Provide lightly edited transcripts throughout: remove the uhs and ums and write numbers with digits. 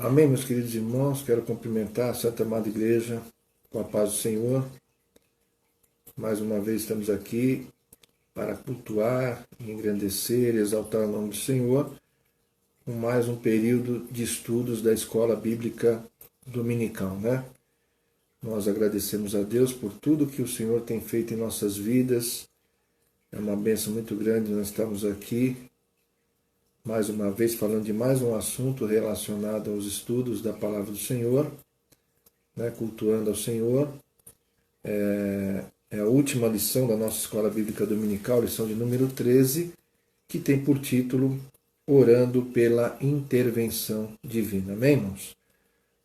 Amém, meus queridos irmãos. Quero cumprimentar a Santa Amada Igreja com a paz do Senhor. Mais uma vez estamos aqui para cultuar, engrandecer e exaltar o nome do Senhor, com mais um período de estudos da Escola Bíblica Dominical, né? Nós agradecemos a Deus por tudo que o Senhor tem feito em nossas vidas. É uma bênção muito grande nós estamos aqui, mais uma vez, falando de mais um assunto relacionado aos estudos da Palavra do Senhor, né? Cultuando ao Senhor. É a última lição da nossa Escola Bíblica Dominical, lição de número 13, que tem por título Orando pela Intervenção Divina. Amém, irmãos?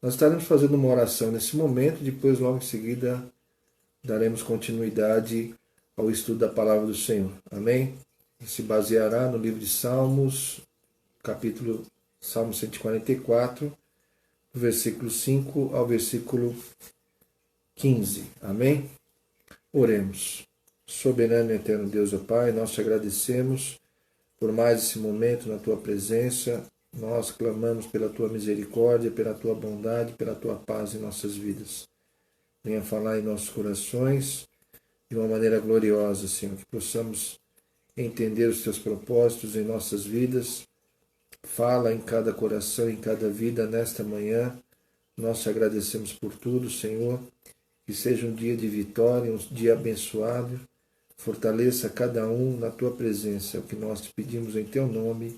Nós estaremos fazendo uma oração nesse momento, depois logo em seguida daremos continuidade ao estudo da Palavra do Senhor. Amém? E se baseará no livro de Salmos, capítulo Salmo 144, do versículo 5 ao versículo 15. Amém? Oremos. Soberano e eterno Deus, ó Pai, nós te agradecemos por mais esse momento na tua presença. Nós clamamos pela tua misericórdia, pela tua bondade, pela tua paz em nossas vidas. Venha falar em nossos corações de uma maneira gloriosa, Senhor, que possamos entender os teus propósitos em nossas vidas. Fala em cada coração, em cada vida nesta manhã. Nós te agradecemos por tudo, Senhor. Que seja um dia de vitória, um dia abençoado. Fortaleça cada um na tua presença. É o que nós te pedimos em teu nome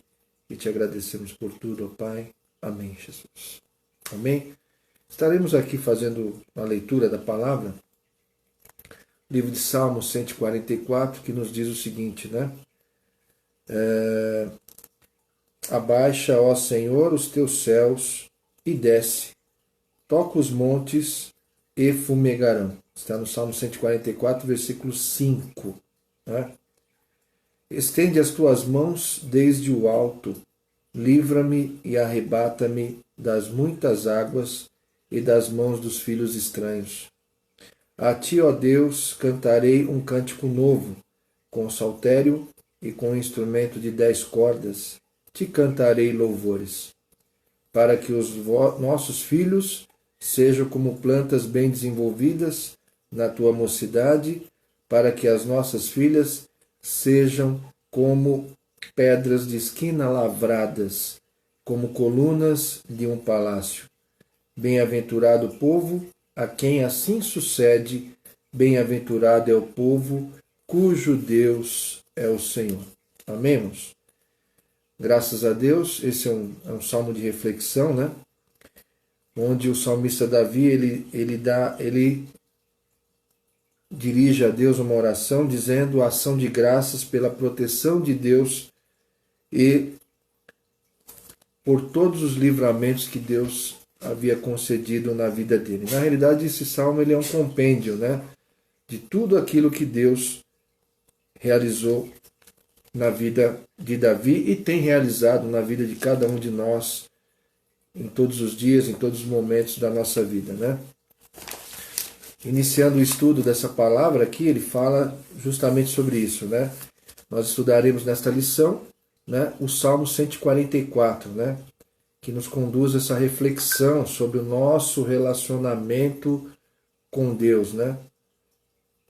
e te agradecemos por tudo, ó Pai. Amém, Jesus. Amém? Estaremos aqui fazendo a leitura da palavra. Livro de Salmos 144, que nos diz o seguinte, né? Abaixa, ó Senhor, os teus céus e desce. Toca os montes e fumegarão. Está no Salmo 144, versículo 5. Né? Estende as tuas mãos desde o alto, livra-me e arrebata-me das muitas águas e das mãos dos filhos estranhos. A ti, ó Deus, cantarei um cântico novo, com saltério e com instrumento de 10 cordas, te cantarei louvores, para que os nossos filhos sejam como plantas bem desenvolvidas na tua mocidade, para que as nossas filhas sejam como pedras de esquina lavradas, como colunas de um palácio. Bem-aventurado o povo a quem assim sucede, bem-aventurado é o povo cujo Deus é o Senhor. Amém, irmãos? Graças a Deus, esse é um salmo de reflexão, né? Onde o salmista Davi ele dirige a Deus uma oração dizendo a ação de graças pela proteção de Deus e por todos os livramentos que Deus havia concedido na vida dele. Na realidade, esse salmo ele é um compêndio, né, de tudo aquilo que Deus realizou na vida de Davi e tem realizado na vida de cada um de nós em todos os dias, em todos os momentos da nossa vida, né? Iniciando o estudo dessa palavra aqui, ele fala justamente sobre isso, né? Nós estudaremos nesta lição, né, o Salmo 144, né, que nos conduz a essa reflexão sobre o nosso relacionamento com Deus, né?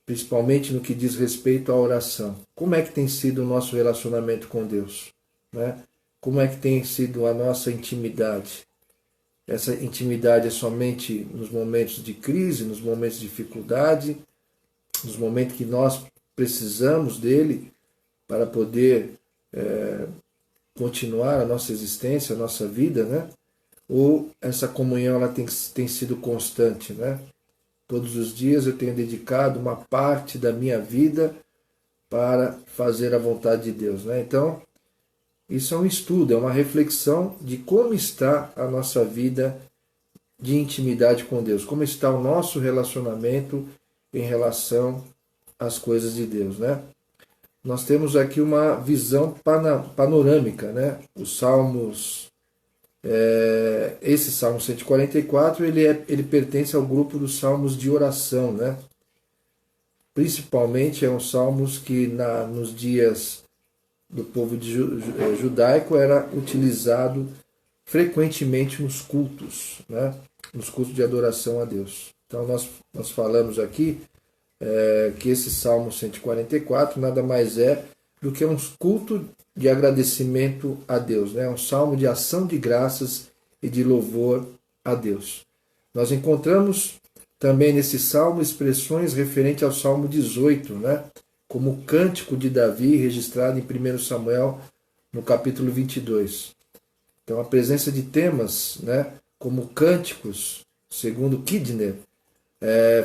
Principalmente no que diz respeito à oração. Como é que tem sido o nosso relacionamento com Deus, né? Como é que tem sido a nossa intimidade? Essa intimidade é somente nos momentos de crise, nos momentos de dificuldade, nos momentos que nós precisamos dele para poder continuar a nossa existência, a nossa vida, né? Ou essa comunhão ela tem sido constante, né? Todos os dias eu tenho dedicado uma parte da minha vida para fazer a vontade de Deus, né? Então, isso é um estudo, é uma reflexão de como está a nossa vida de intimidade com Deus, como está o nosso relacionamento em relação às coisas de Deus, né? Nós temos aqui uma visão panorâmica, né? Os Salmos, esse Salmo 144, ele pertence ao grupo dos Salmos de oração, né? Principalmente é um salmos que nos dias do povo judaico era utilizado frequentemente nos cultos, né? Nos cultos de adoração a Deus. Então nós falamos aqui que esse Salmo 144 nada mais é do que um culto de agradecimento a Deus, né? Um salmo de ação de graças e de louvor a Deus. Nós encontramos também nesse salmo expressões referentes ao Salmo 18, né? Como o cântico de Davi, registrado em 1 Samuel, no capítulo 22. Então, a presença de temas, né, como cânticos, segundo Kidner,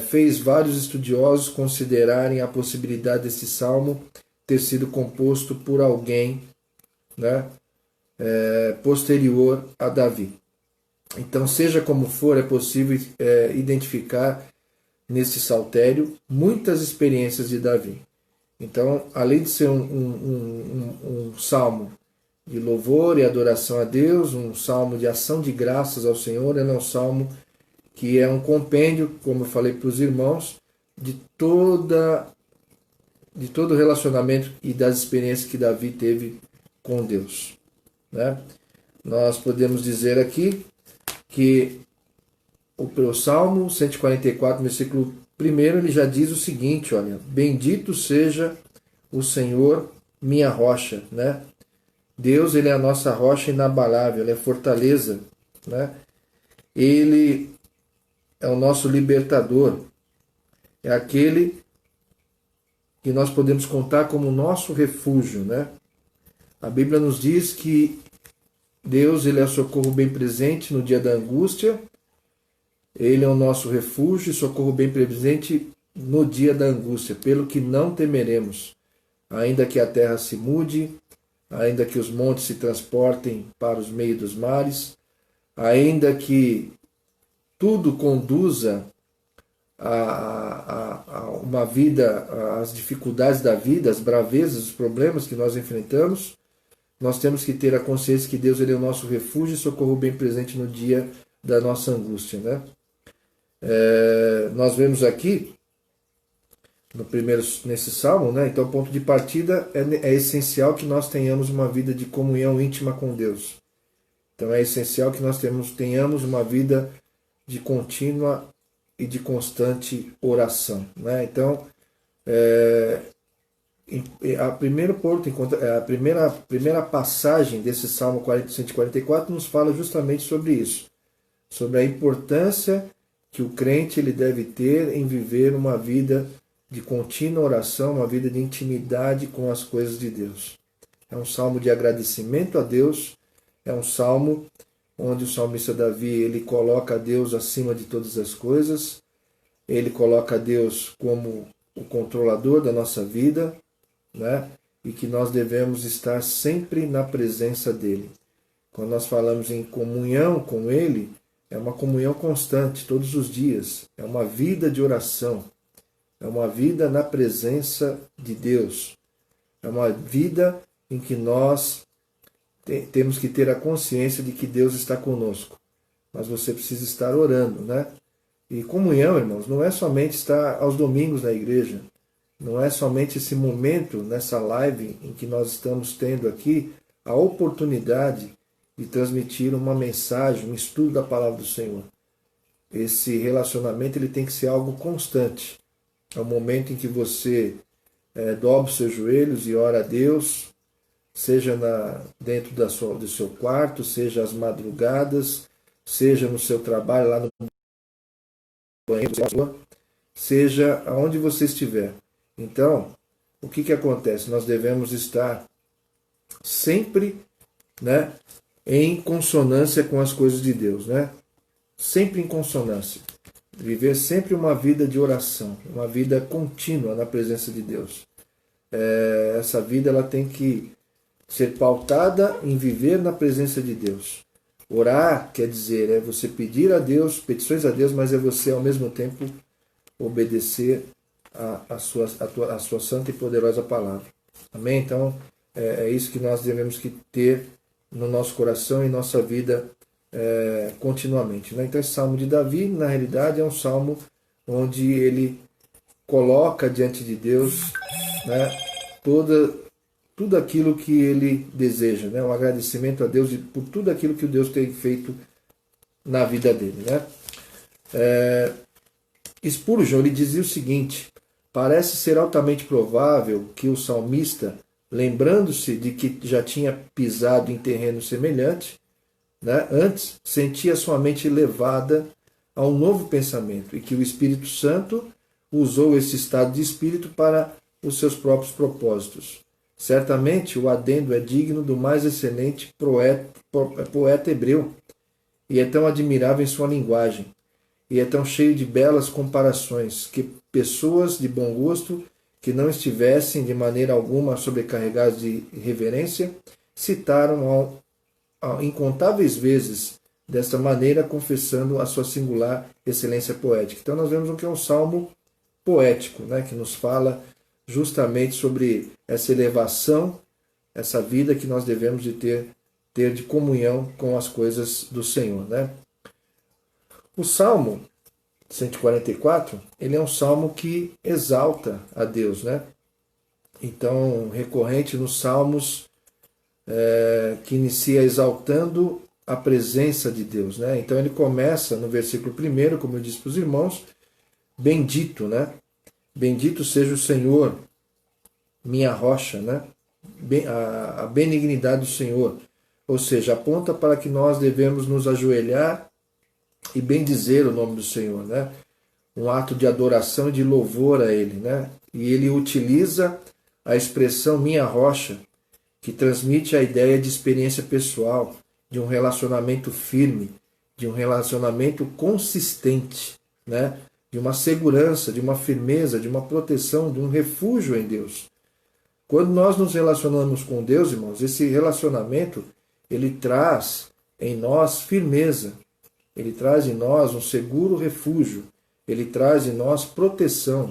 fez vários estudiosos considerarem a possibilidade desse salmo ter sido composto por alguém, né, posterior a Davi. Então, seja como for, é possível identificar nesse saltério muitas experiências de Davi. Então, além de ser um salmo de louvor e adoração a Deus, um salmo de ação de graças ao Senhor, ele é um salmo que é um compêndio, como eu falei para os irmãos, de todo o relacionamento e das experiências que Davi teve com Deus, né? Nós podemos dizer aqui que o Salmo 144, versículo 1, ele já diz o seguinte, olha, bendito seja o Senhor, minha rocha, né? Deus, ele é a nossa rocha inabalável, ele é fortaleza, né? Ele é o nosso libertador, é aquele que nós podemos contar como nosso refúgio, né? A Bíblia nos diz que Deus, ele é o socorro bem presente no dia da angústia, ele é o nosso refúgio e socorro bem presente no dia da angústia, pelo que não temeremos, ainda que a terra se mude, ainda que os montes se transportem para os meios dos mares, ainda que tudo conduza a uma vida, as dificuldades da vida, as bravezas, os problemas que nós enfrentamos, nós temos que ter a consciência que Deus, ele é o nosso refúgio e socorro bem presente no dia da nossa angústia, né? Nós vemos aqui nesse salmo, né? Então, o ponto de partida é essencial que nós tenhamos uma vida de comunhão íntima com Deus. Então, é essencial que nós tenhamos uma vida de contínua e de constante oração, né? Então, a primeira passagem desse Salmo 144 nos fala justamente sobre isso, sobre a importância que o crente ele deve ter em viver uma vida de contínua oração, uma vida de intimidade com as coisas de Deus. É um salmo de agradecimento a Deus, é um salmo onde o salmista Davi ele coloca Deus acima de todas as coisas, ele coloca Deus como o controlador da nossa vida, né? E que nós devemos estar sempre na presença dele. Quando nós falamos em comunhão com ele, é uma comunhão constante, todos os dias, é uma vida de oração, é uma vida na presença de Deus, é uma vida em que nós temos que ter a consciência de que Deus está conosco, mas você precisa estar orando, né? E comunhão, irmãos, não é somente estar aos domingos na igreja, não é somente esse momento nessa live em que nós estamos tendo aqui a oportunidade de transmitir uma mensagem, um estudo da palavra do Senhor. Esse relacionamento ele tem que ser algo constante. É o momento em que você dobra os seus joelhos e ora a Deus, seja dentro do seu quarto, seja às madrugadas, seja no seu trabalho, lá no banheiro, seja aonde você estiver. Então, o que acontece? Nós devemos estar sempre, né, em consonância com as coisas de Deus, né? Sempre em consonância. Viver sempre uma vida de oração, uma vida contínua na presença de Deus. Essa vida ela tem que ser pautada em viver na presença de Deus. Orar quer dizer, é você pedir a Deus, petições a Deus, mas é você ao mesmo tempo obedecer a sua santa e poderosa palavra. Amém? Então, é isso que nós devemos que ter no nosso coração e nossa vida continuamente, né? Então, esse Salmo de Davi, na realidade, é um salmo onde ele coloca diante de Deus, né, tudo tudo aquilo que ele deseja, né? Um agradecimento a Deus por tudo aquilo que Deus tem feito na vida dele, né? Spurgeon ele dizia o seguinte: parece ser altamente provável que o salmista, lembrando-se de que já tinha pisado em terreno semelhante, né, antes, sentia sua mente levada a um novo pensamento e que o Espírito Santo usou esse estado de espírito para os seus próprios propósitos. Certamente o adendo é digno do mais excelente poeta hebreu, e é tão admirável em sua linguagem, e é tão cheio de belas comparações, que pessoas de bom gosto, que não estivessem de maneira alguma sobrecarregadas de reverência, citaram incontáveis vezes desta maneira, confessando a sua singular excelência poética. Então nós vemos o que é um salmo poético, né, que nos fala justamente sobre essa elevação, essa vida que nós devemos de ter de comunhão com as coisas do Senhor, né? O Salmo 144, ele é um salmo que exalta a Deus, né? Então, recorrente nos salmos que inicia exaltando a presença de Deus, né? Então ele começa no versículo 1, como eu disse para os irmãos, bendito, né? Bendito seja o Senhor, minha rocha, né? A benignidade do Senhor. Ou seja, aponta para que nós devemos nos ajoelhar e bendizer o nome do Senhor, né? Um ato de adoração e de louvor a Ele, né? E ele utiliza a expressão minha rocha, que transmite a ideia de experiência pessoal, de um relacionamento firme, de um relacionamento consistente, né? De uma segurança, de uma firmeza, de uma proteção, de um refúgio em Deus. Quando nós nos relacionamos com Deus, irmãos, esse relacionamento, ele traz em nós firmeza, ele traz em nós um seguro refúgio, ele traz em nós proteção.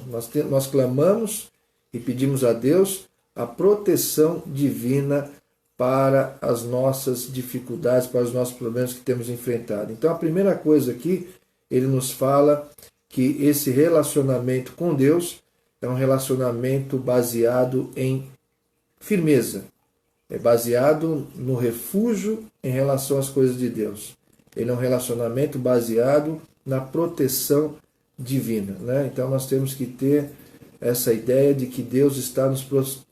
Nós clamamos e pedimos a Deus a proteção divina para as nossas dificuldades, para os nossos problemas que temos enfrentado. Então a primeira coisa aqui, ele nos fala que esse relacionamento com Deus é um relacionamento baseado em firmeza, é baseado no refúgio em relação às coisas de Deus. Ele é um relacionamento baseado na proteção divina, né? Então nós temos que ter essa ideia de que Deus está nos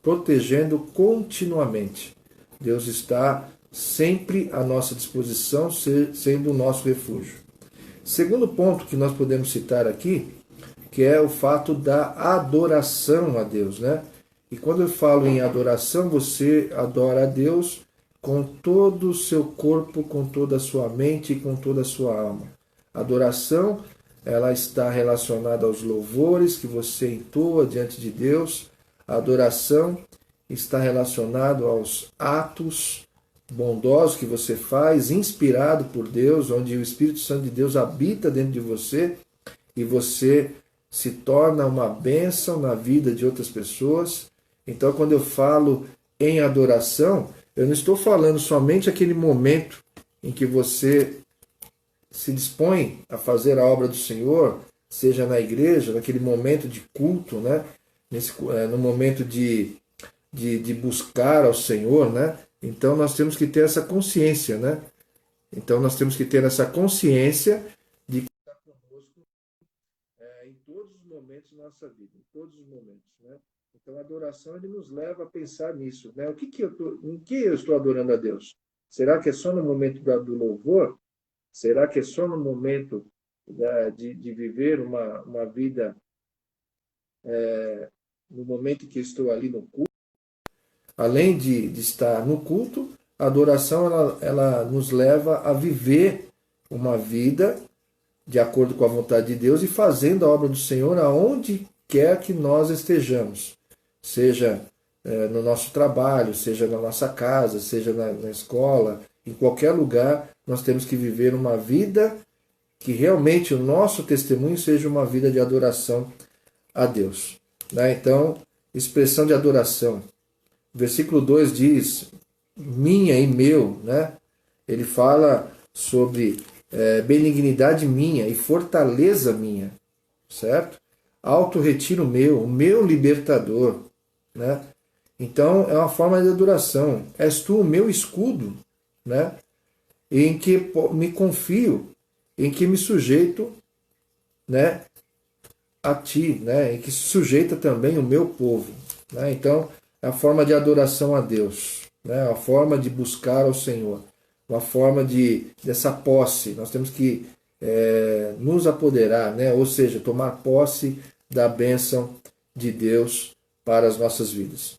protegendo continuamente. Deus está sempre à nossa disposição, sendo o nosso refúgio. Segundo ponto que nós podemos citar aqui, que é o fato da adoração a Deus, né? E quando eu falo em adoração, você adora a Deus com todo o seu corpo, com toda a sua mente e com toda a sua alma. Adoração, ela está relacionada aos louvores que você entoa diante de Deus. A adoração está relacionada aos atos bondosos que você faz, inspirado por Deus, onde o Espírito Santo de Deus habita dentro de você e você se torna uma bênção na vida de outras pessoas. Então, quando eu falo em adoração, eu não estou falando somente aquele momento em que você se dispõe a fazer a obra do Senhor, seja na igreja, naquele momento de culto, né? No momento de buscar ao Senhor, né? Então nós temos que ter essa consciência, né? Então nós temos que ter essa consciência de que está conosco em todos os momentos da nossa vida, em todos os momentos, né? Então a adoração ele nos leva a pensar nisso, né? Em que eu estou adorando a Deus? Será que é só no momento do louvor? Será que é só no momento de viver uma vida, no momento que estou ali no culto? Além de estar no culto, a adoração ela nos leva a viver uma vida de acordo com a vontade de Deus e fazendo a obra do Senhor aonde quer que nós estejamos. Seja no nosso trabalho, seja na nossa casa, seja na escola, em qualquer lugar, nós temos que viver uma vida que realmente o nosso testemunho seja uma vida de adoração a Deus, né? Então, expressão de adoração. Versículo 2 diz, minha e meu, né? Ele fala sobre benignidade minha e fortaleza minha, certo? Alto retiro meu, o meu libertador, né? Então é uma forma de adoração. És tu o meu escudo, né? Em que me confio, em que me sujeito, né, a ti, né? Em que se sujeita também o meu povo, né? Então é a forma de adoração a Deus, né? A forma de buscar ao Senhor, uma forma dessa posse. Nós temos que nos apoderar, né? Ou seja, tomar posse da bênção de Deus para as nossas vidas.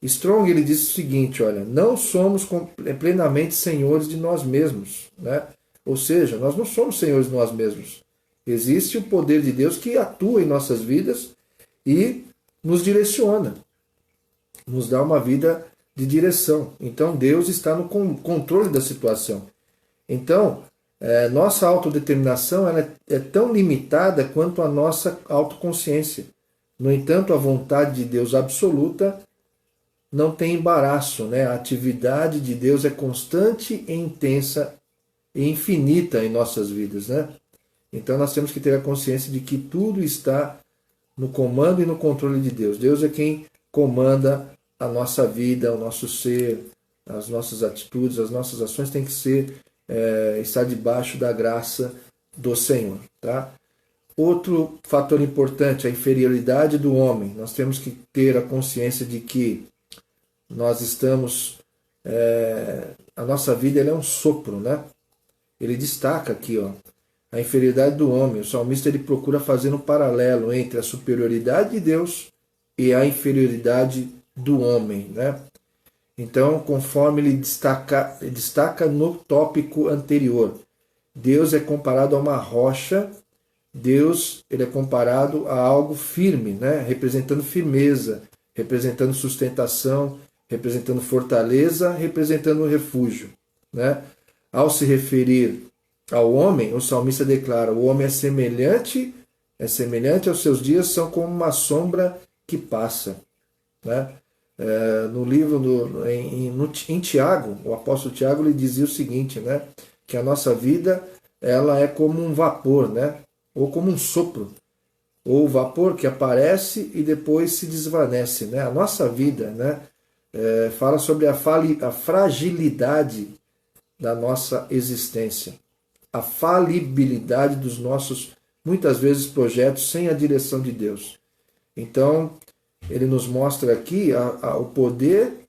Strong ele diz o seguinte, olha, não somos plenamente senhores de nós mesmos, né? Ou seja, nós não somos senhores de nós mesmos. Existe o poder de Deus que atua em nossas vidas e nos direciona, nos dá uma vida de direção. Então Deus está no controle da situação. Então, nossa autodeterminação ela é tão limitada quanto a nossa autoconsciência. No entanto, a vontade de Deus absoluta não tem embaraço, né? A atividade de Deus é constante e intensa e infinita em nossas vidas, né? Então nós temos que ter a consciência de que tudo está no comando e no controle de Deus. Deus é quem comanda a nossa vida, o nosso ser, as nossas atitudes, as nossas ações têm que estar debaixo da graça do Senhor, tá? Outro fator importante, a inferioridade do homem. Nós temos que ter a consciência de que nós estamos... a nossa vida é um sopro, né? Ele destaca aqui, ó, a inferioridade do homem. O salmista ele procura fazer um paralelo entre a superioridade de Deus e a inferioridade do homem, né? Então, conforme ele destaca no tópico anterior, Deus é comparado a uma rocha, Deus ele é comparado a algo firme, né? Representando firmeza, representando sustentação, representando fortaleza, representando refúgio, né? Ao se referir ao homem, o salmista declara: o homem é semelhante aos seus dias, são como uma sombra que passa, né? No livro em Tiago, o apóstolo Tiago lhe dizia o seguinte, né? Que a nossa vida ela é como um vapor, né? Ou como um sopro, ou vapor que aparece e depois se desvanece, né? A nossa vida, né? Fala sobre a fragilidade da nossa existência, a falibilidade dos nossos, muitas vezes, projetos sem a direção de Deus. Então, ele nos mostra aqui o poder,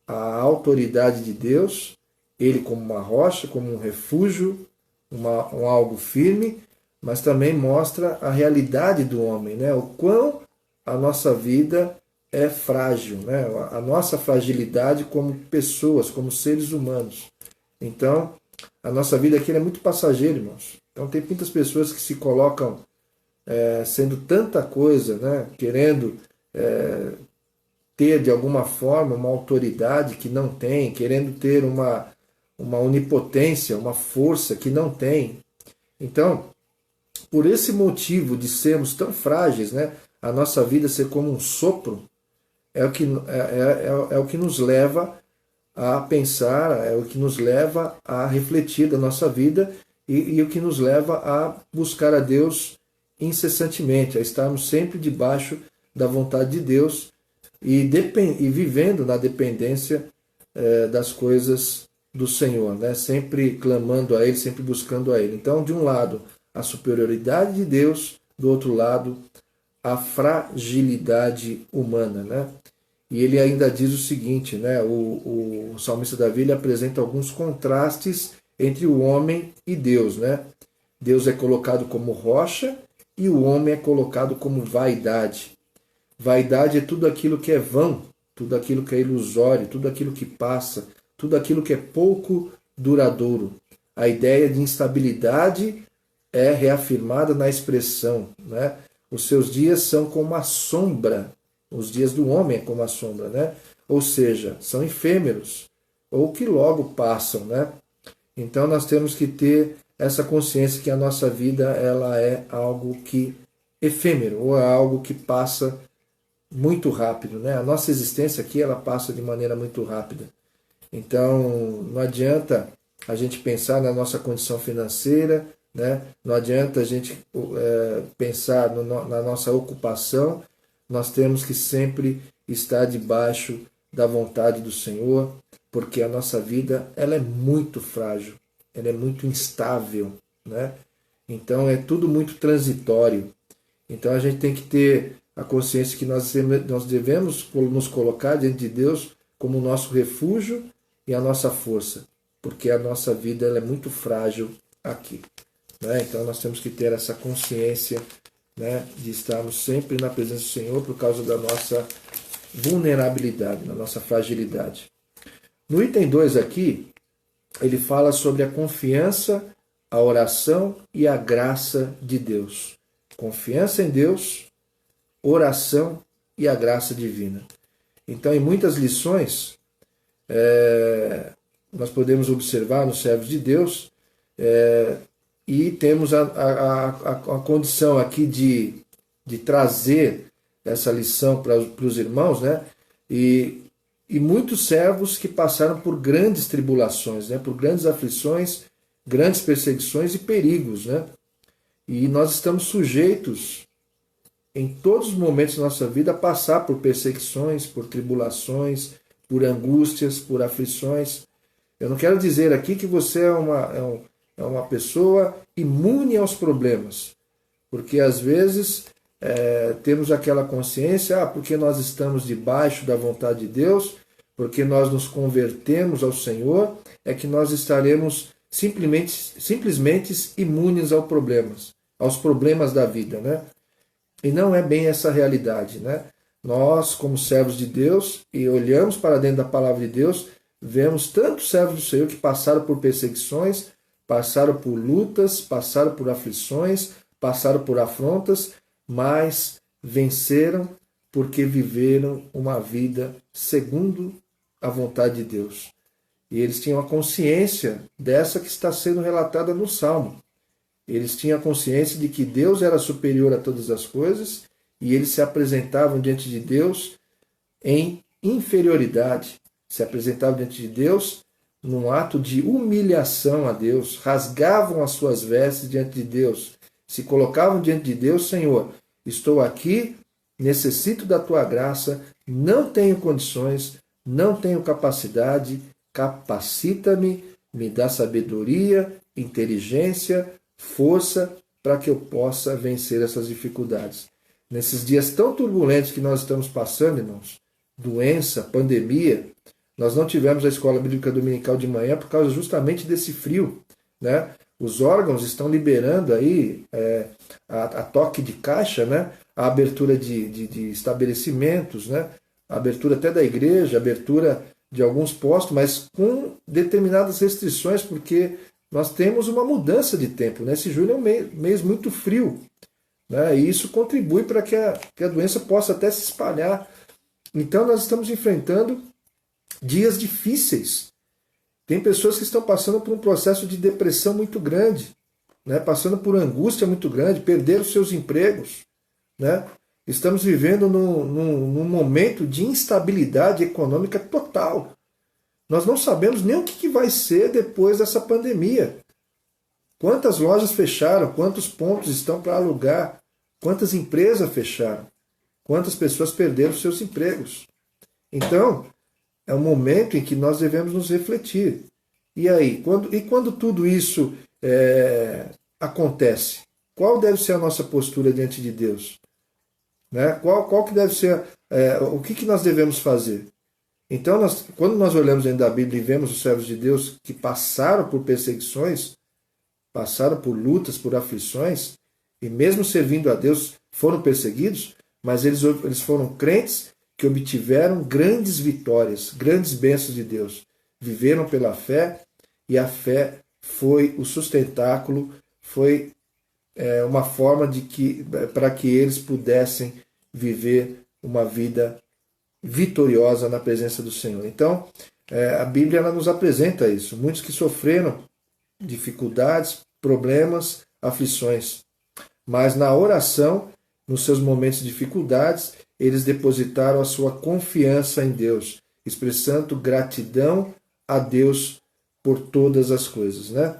a autoridade de Deus, ele como uma rocha, como um refúgio, um algo firme, mas também mostra a realidade do homem, né? O quão a nossa vida é frágil, né? A nossa fragilidade como pessoas, como seres humanos. Então, a nossa vida aqui é muito passageira, irmãos. Então, tem muitas pessoas que se colocam sendo tanta coisa, né? Querendo ter, de alguma forma, uma autoridade que não tem, querendo ter uma onipotência, uma força que não tem. Então, por esse motivo de sermos tão frágeis, né? A nossa vida ser como um sopro, é o que nos leva a pensar, é o que nos leva a refletir da nossa vida e o que nos leva a buscar a Deus incessantemente, a estarmos sempre debaixo da vontade de Deus e vivendo na dependência das coisas do Senhor, né? Sempre clamando a Ele, sempre buscando a Ele. Então, de um lado, a superioridade de Deus, do outro lado, a fragilidade humana, né? E ele ainda diz o seguinte, né? O salmista Davi ele apresenta alguns contrastes entre o homem e Deus, né? Deus é colocado como rocha e o homem é colocado como vaidade. Vaidade é tudo aquilo que é vão, tudo aquilo que é ilusório, tudo aquilo que passa, tudo aquilo que é pouco duradouro. A ideia de instabilidade é reafirmada na expressão, né? Os seus dias são como a sombra. Os dias do homem é como a sombra, né? Ou seja, são efêmeros, ou que logo passam, né? Então nós temos que ter essa consciência que a nossa vida ela é algo que efêmero, ou é algo que passa muito rápido, né? A nossa existência aqui ela passa de maneira muito rápida. Então não adianta a gente pensar na nossa condição financeira, né? Não adianta a gente pensar na nossa ocupação, nós temos que sempre estar debaixo da vontade do Senhor, porque a nossa vida ela é muito frágil, ela é muito instável, né? Então é tudo muito transitório. Então a gente tem que ter a consciência que nós devemos nos colocar diante de Deus como o nosso refúgio e a nossa força, porque a nossa vida ela é muito frágil aqui, né? Então nós temos que ter essa consciência, né, de estarmos sempre na presença do Senhor por causa da nossa vulnerabilidade, da nossa fragilidade. No item 2 aqui, ele fala sobre a confiança, a oração e a graça de Deus. Confiança em Deus, oração e a graça divina. Então, em muitas lições, nós podemos observar nos servos de Deus, e temos a condição aqui de trazer essa lição para os irmãos, né? E muitos servos que passaram por grandes tribulações, né? Por grandes aflições, grandes perseguições e perigos, né? E nós estamos sujeitos, em todos os momentos da nossa vida, a passar por perseguições, por tribulações, por angústias, por aflições. Eu não quero dizer aqui que você é uma pessoa imune aos problemas, porque às vezes temos aquela consciência, porque nós estamos debaixo da vontade de Deus, porque nós nos convertemos ao Senhor, é que nós estaremos simplesmente imunes aos problemas da vida, né? E não é bem essa a realidade, né? Nós, como servos de Deus, e olhamos para dentro da palavra de Deus, vemos tantos servos do Senhor que passaram por perseguições, passaram por lutas, passaram por aflições, passaram por afrontas, mas venceram porque viveram uma vida segundo a vontade de Deus. E eles tinham a consciência dessa que está sendo relatada no Salmo. Eles tinham a consciência de que Deus era superior a todas as coisas e eles se apresentavam diante de Deus em inferioridade. Se apresentavam diante de Deus num ato de humilhação a Deus, rasgavam as suas vestes diante de Deus, se colocavam diante de Deus: Senhor, estou aqui, necessito da tua graça, não tenho condições, não tenho capacidade, capacita-me, me dá sabedoria, inteligência, força para que eu possa vencer essas dificuldades. Nesses dias tão turbulentos que nós estamos passando, irmãos, doença, pandemia, nós não tivemos a escola bíblica dominical de manhã por causa justamente desse frio, né? Os órgãos estão liberando aí a toque de caixa, né? A abertura de estabelecimentos, né? A abertura até da igreja, a abertura de alguns postos, mas com determinadas restrições, porque nós temos uma mudança de tempo, né? Esse julho é um mês muito frio, né? E isso contribui para que a doença possa até se espalhar. Então nós estamos enfrentando dias difíceis. Tem pessoas que estão passando por um processo de depressão muito grande, né? Passando por angústia muito grande, perderam seus empregos, né? Estamos vivendo num momento de instabilidade econômica total. Nós não sabemos nem o que vai ser depois dessa pandemia. Quantas lojas fecharam? Quantos pontos estão para alugar? Quantas empresas fecharam? Quantas pessoas perderam seus empregos? Então, é um momento em que nós devemos nos refletir. E aí, quando tudo isso acontece, qual deve ser a nossa postura diante de Deus? Né? Qual que deve ser, o que nós devemos fazer? Então, quando nós olhamos dentro da Bíblia e vemos os servos de Deus que passaram por perseguições, passaram por lutas, por aflições, e mesmo servindo a Deus foram perseguidos, mas eles foram crentes que obtiveram grandes vitórias, grandes bênçãos de Deus. Viveram pela fé, e a fé foi o sustentáculo, foi uma forma para que eles pudessem viver uma vida vitoriosa na presença do Senhor. Então, a Bíblia ela nos apresenta isso. Muitos que sofreram dificuldades, problemas, aflições. Mas na oração, nos seus momentos de dificuldades, eles depositaram a sua confiança em Deus, expressando gratidão a Deus por todas as coisas, né?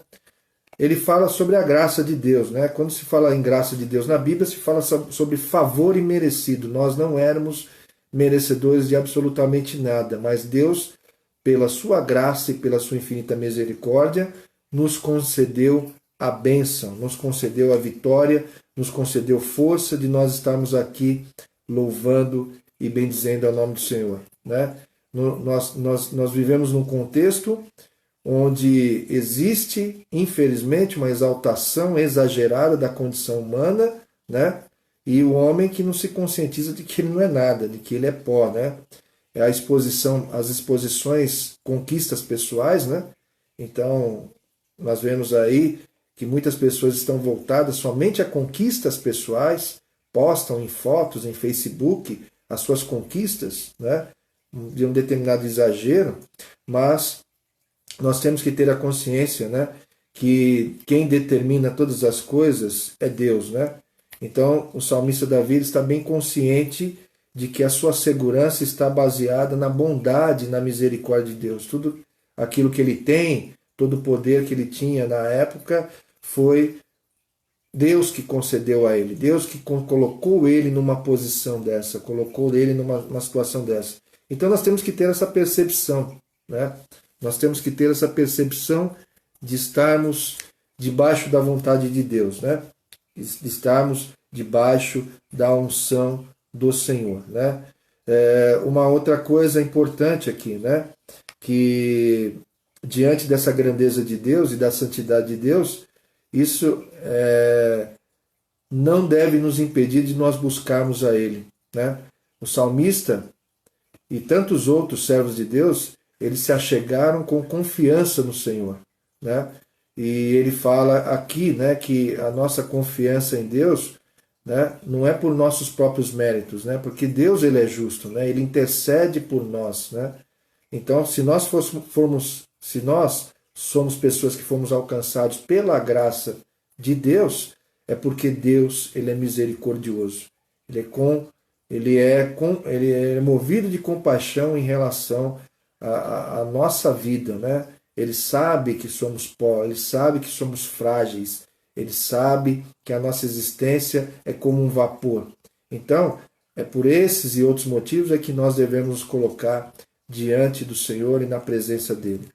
ele fala sobre a graça de Deus, né? Quando se fala em graça de Deus na Bíblia, se fala sobre favor imerecido. Nós não éramos merecedores de absolutamente nada, mas Deus, pela sua graça e pela sua infinita misericórdia, nos concedeu a bênção, nos concedeu a vitória, nos concedeu força de nós estarmos aqui louvando e bendizendo ao nome do Senhor, né? Nós vivemos num contexto onde existe, infelizmente, uma exaltação exagerada da condição humana, né? E o homem que não se conscientiza de que ele não é nada, de que ele é pó, né? É a exposição, as exposições, conquistas pessoais, né? Então, nós vemos aí que muitas pessoas estão voltadas somente a conquistas pessoais, postam em fotos, em Facebook, as suas conquistas, né? De um determinado exagero, mas nós temos que ter a consciência, né, que quem determina todas as coisas é Deus, né? Então, o salmista Davi está bem consciente de que a sua segurança está baseada na bondade e na misericórdia de Deus. Tudo aquilo que ele tem, todo o poder que ele tinha na época, foi Deus que concedeu a ele, Deus que colocou ele numa posição dessa, colocou ele numa situação dessa. Então, nós temos que ter essa percepção, né? Nós temos que ter essa percepção de estarmos debaixo da vontade de Deus, né? De estarmos debaixo da unção do Senhor, né? Uma outra coisa importante aqui, né? Que diante dessa grandeza de Deus e da santidade de Deus, isso não deve nos impedir de nós buscarmos a Ele, né? O salmista e tantos outros servos de Deus, eles se achegaram com confiança no Senhor, né? E ele fala aqui, né, que a nossa confiança em Deus, né, não é por nossos próprios méritos, né? Porque Deus, ele é justo, né? Ele intercede por nós, né? Então, se nós somos pessoas que fomos alcançados pela graça de Deus, é porque Deus, ele é misericordioso. Ele é movido de compaixão em relação à nossa vida, né? Ele sabe que somos pó, ele sabe que somos frágeis, ele sabe que a nossa existência é como um vapor. Então, é por esses e outros motivos é que nós devemos nos colocar diante do Senhor e na presença dele.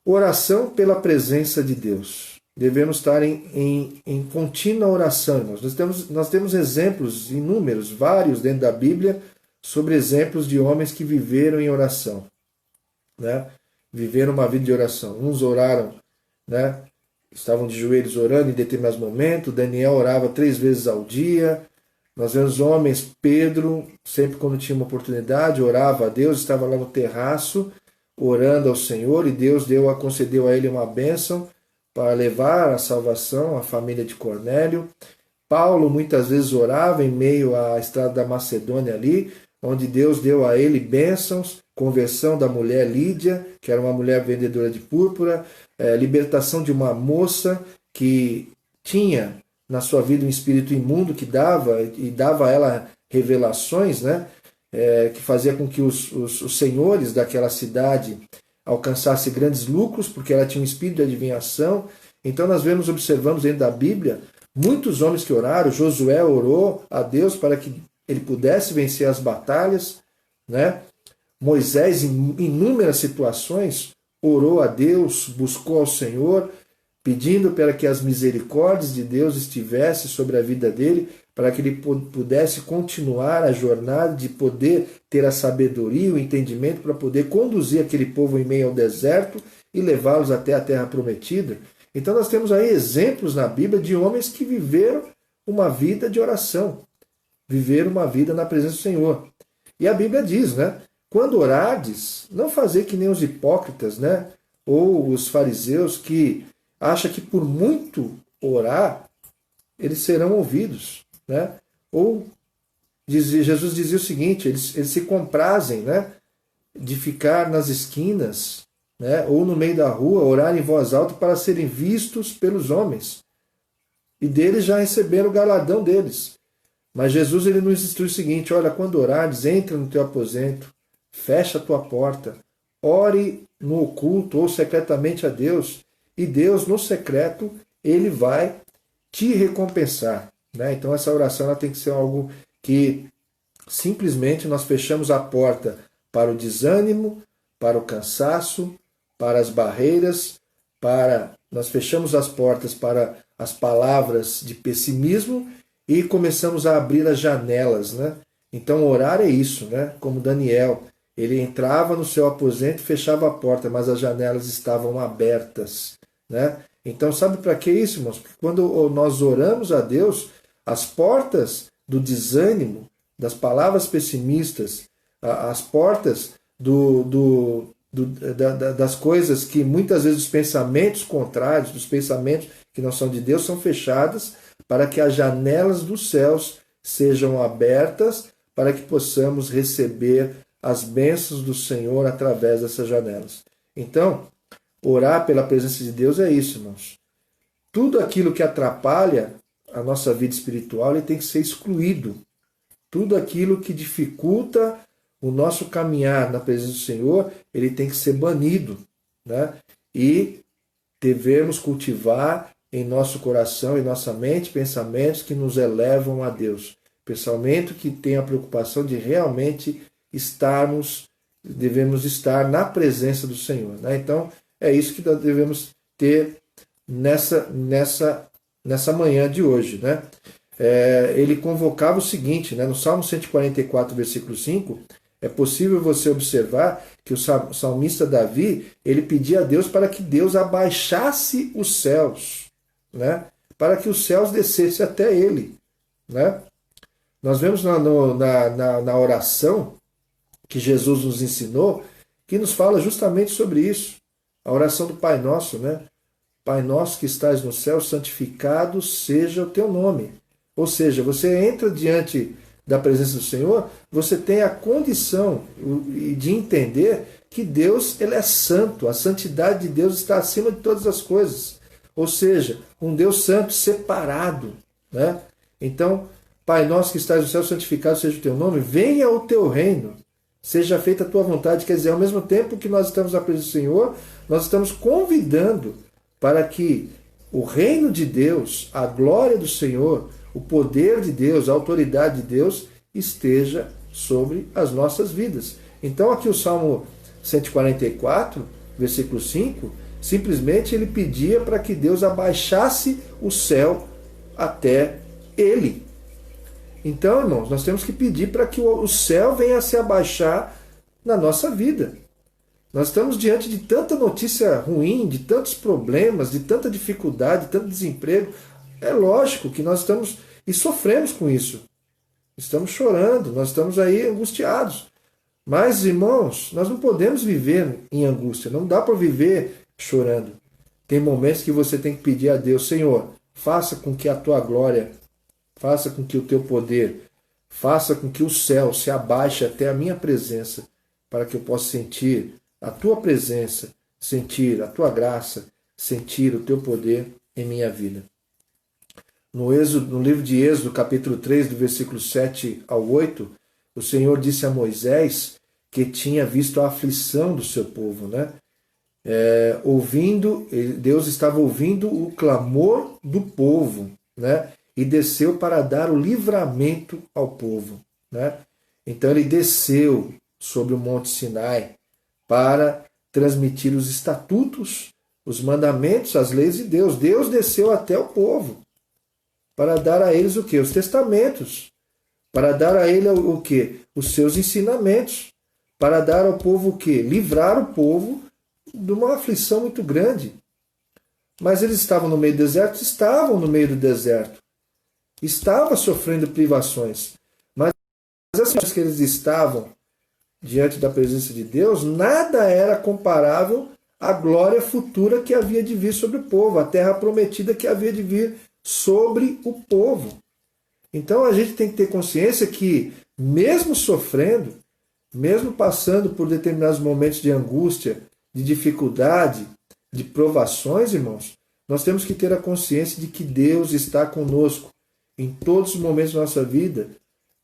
Oração pela presença de Deus. Devemos estar em contínua oração, irmãos. Nós temos exemplos inúmeros, vários dentro da Bíblia, sobre exemplos de homens que viveram em oração, né? Viveram uma vida de oração. Uns oraram, né? Estavam de joelhos orando em determinados momentos. Daniel orava 3 vezes ao dia. Nós vemos homens, Pedro, sempre quando tinha uma oportunidade, orava a Deus, estava lá no terraço, orando ao Senhor, e Deus concedeu a ele uma bênção para levar a salvação à família de Cornélio. Paulo muitas vezes orava em meio à estrada da Macedônia ali, onde Deus deu a ele bênçãos, conversão da mulher Lídia, que era uma mulher vendedora de púrpura, libertação de uma moça que tinha na sua vida um espírito imundo que dava a ela revelações, né? Que fazia com que os senhores daquela cidade alcançassem grandes lucros, porque ela tinha um espírito de adivinhação. Então nós observamos dentro da Bíblia muitos homens que oraram. Josué orou a Deus para que ele pudesse vencer as batalhas, né? Moisés, em inúmeras situações, orou a Deus, buscou ao Senhor, pedindo para que as misericórdias de Deus estivessem sobre a vida dele, para que ele pudesse continuar a jornada de poder ter a sabedoria, o entendimento para poder conduzir aquele povo em meio ao deserto e levá-los até a terra prometida. Então nós temos aí exemplos na Bíblia de homens que viveram uma vida de oração, viveram uma vida na presença do Senhor. E a Bíblia diz, né? Quando orardes, não fazer que nem os hipócritas, né? Ou os fariseus que acham que por muito orar, eles serão ouvidos, né? Ou Jesus dizia o seguinte, eles se comprazem, né? De ficar nas esquinas, né? Ou no meio da rua, orar em voz alta para serem vistos pelos homens. E deles já receberam o galardão deles. Mas Jesus ele nos instrui o seguinte, olha, quando orares, entra no teu aposento, fecha a tua porta, ore no oculto ou secretamente a Deus, e Deus, no secreto, ele vai te recompensar, né? Então essa oração ela tem que ser algo que simplesmente nós fechamos a porta para o desânimo, para o cansaço, para as barreiras, nós fechamos as portas para as palavras de pessimismo e começamos a abrir as janelas, né? Então orar é isso, né? Como Daniel, ele entrava no seu aposento e fechava a porta, mas as janelas estavam abertas, né? Então sabe para que isso, irmãos? Porque quando nós oramos a Deus, as portas do desânimo, das palavras pessimistas, as portas das coisas que muitas vezes os pensamentos contrários, dos pensamentos que não são de Deus, são fechadas para que as janelas dos céus sejam abertas para que possamos receber as bênçãos do Senhor através dessas janelas. Então, orar pela presença de Deus é isso, irmãos. Tudo aquilo que atrapalha a nossa vida espiritual ele tem que ser excluído. Tudo aquilo que dificulta o nosso caminhar na presença do Senhor, ele tem que ser banido, né? E devemos cultivar em nosso coração e nossa mente pensamentos que nos elevam a Deus. Pensamento que tem a preocupação de realmente devemos estar na presença do Senhor, né? Então, é isso que nós devemos ter nessa manhã de hoje, né? Ele convocava o seguinte, né? No Salmo 144, versículo 5, é possível você observar que o salmista Davi, ele pedia a Deus para que Deus abaixasse os céus, né? Para que os céus descessem até ele, né? Nós vemos na oração que Jesus nos ensinou, que nos fala justamente sobre isso. A oração do Pai Nosso, né? Pai Nosso que estás no céu, santificado seja o teu nome. Ou seja, você entra diante da presença do Senhor, você tem a condição de entender que Deus ele é santo, a santidade de Deus está acima de todas as coisas. Ou seja, um Deus santo separado, né? Então, Pai Nosso que estás no céu, santificado seja o teu nome, venha o teu reino, seja feita a tua vontade. Quer dizer, ao mesmo tempo que nós estamos na presença do Senhor, nós estamos convidando para que o reino de Deus, a glória do Senhor, o poder de Deus, a autoridade de Deus esteja sobre as nossas vidas. Então aqui o Salmo 144, versículo 5, simplesmente ele pedia para que Deus abaixasse o céu até ele. Então, irmãos, nós temos que pedir para que o céu venha a se abaixar na nossa vida. Nós estamos diante de tanta notícia ruim, de tantos problemas, de tanta dificuldade, de tanto desemprego. É lógico que nós estamos e sofremos com isso. Estamos chorando, nós estamos aí angustiados. Mas, irmãos, nós não podemos viver em angústia, não dá para viver chorando. Tem momentos que você tem que pedir a Deus, Senhor, faça com que a tua glória, faça com que o teu poder, faça com que o céu se abaixe até a minha presença, para que eu possa sentir a tua presença, sentir a tua graça, sentir o teu poder em minha vida. No livro de Êxodo, capítulo 3, do versículo 7 ao 8, o Senhor disse a Moisés que tinha visto a aflição do seu povo, né? Deus estava ouvindo o clamor do povo, né? E desceu para dar o livramento ao povo, né? Então ele desceu sobre o Monte Sinai para transmitir os estatutos, os mandamentos, as leis de Deus. Deus desceu até o povo para dar a eles o quê? Os testamentos. Para dar a ele o quê? Os seus ensinamentos. Para dar ao povo o quê? Livrar o povo de uma aflição muito grande. Mas eles estavam no meio do deserto? Estavam no meio do deserto. Estavam sofrendo privações. Mas as coisas que eles estavam diante da presença de Deus, nada era comparável à glória futura que havia de vir sobre o povo, a terra prometida que havia de vir sobre o povo. Então a gente tem que ter consciência que, mesmo sofrendo, mesmo passando por determinados momentos de angústia, de dificuldade, de provações, irmãos, nós temos que ter a consciência de que Deus está conosco em todos os momentos da nossa vida.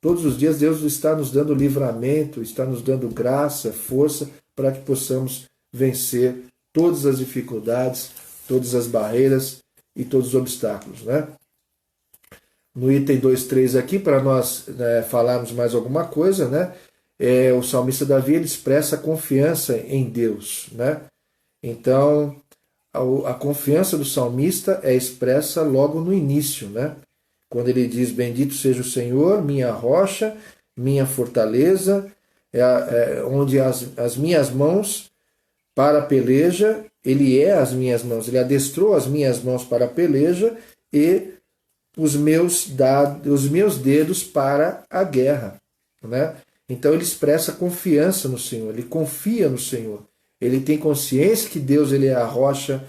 Todos os dias Deus está nos dando livramento, está nos dando graça, força, para que possamos vencer todas as dificuldades, todas as barreiras e todos os obstáculos, né? No item 2.3 aqui, para nós falarmos mais alguma coisa, né? O salmista Davi ele expressa a confiança em Deus, né? Então, a confiança do salmista é expressa logo no início, né? Quando ele diz, bendito seja o Senhor, minha rocha, minha fortaleza, onde as minhas mãos para a peleja, ele é as minhas mãos, ele adestrou as minhas mãos para a peleja e os meus dedos para a guerra, né? Então ele expressa confiança no Senhor, ele confia no Senhor. Ele tem consciência que Deus ele é a rocha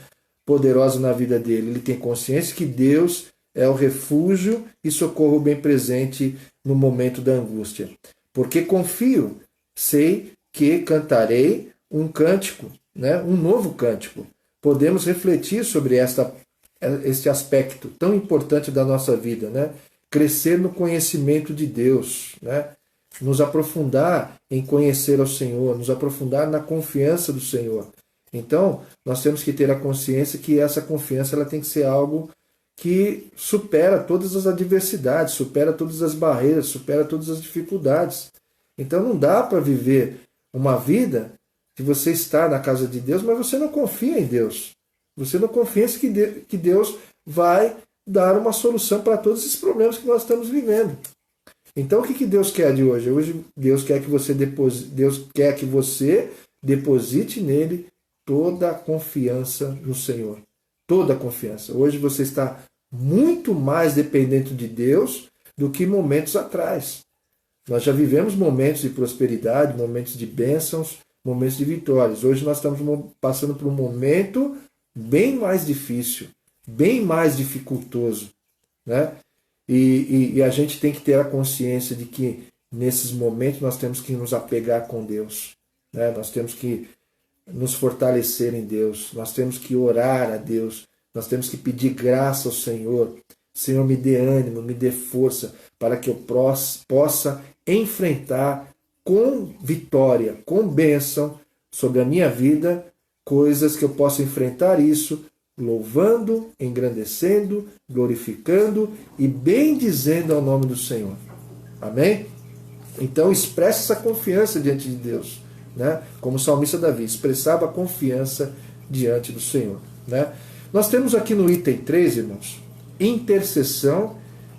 poderosa na vida dele. Ele tem consciência que Deus é o refúgio e socorro bem presente no momento da angústia. Porque confio, sei que cantarei um cântico, né? Um novo cântico. Podemos refletir sobre este aspecto tão importante da nossa vida, né? Crescer no conhecimento de Deus, né? Nos aprofundar em conhecer ao Senhor, nos aprofundar na confiança do Senhor. Então, nós temos que ter a consciência que essa confiança ela tem que ser algo que supera todas as adversidades, supera todas as barreiras, supera todas as dificuldades. Então, não dá para viver uma vida que você está na casa de Deus, mas você não confia em Deus. Você não confia que Deus vai dar uma solução para todos esses problemas que nós estamos vivendo. Então o que Deus quer de hoje? Hoje Deus quer que você deposite nele toda a confiança no Senhor. Toda a confiança. Hoje você está muito mais dependente de Deus do que momentos atrás. Nós já vivemos momentos de prosperidade, momentos de bênçãos, momentos de vitórias. Hoje nós estamos passando por um momento bem mais difícil, bem mais dificultoso, né? E a gente tem que ter a consciência de que nesses momentos nós temos que nos apegar com Deus, né? Nós temos que nos fortalecer em Deus, nós temos que orar a Deus, nós temos que pedir graça ao Senhor. Senhor, me dê ânimo, me dê força para que eu possa enfrentar com vitória, com bênção sobre a minha vida, coisas que eu possa enfrentar isso louvando, engrandecendo, glorificando e bendizendo ao nome do Senhor. Amém? Então expresse essa confiança diante de Deus, né? Como o salmista Davi expressava a confiança diante do Senhor, né? Nós temos aqui no item 3, irmãos, intercessão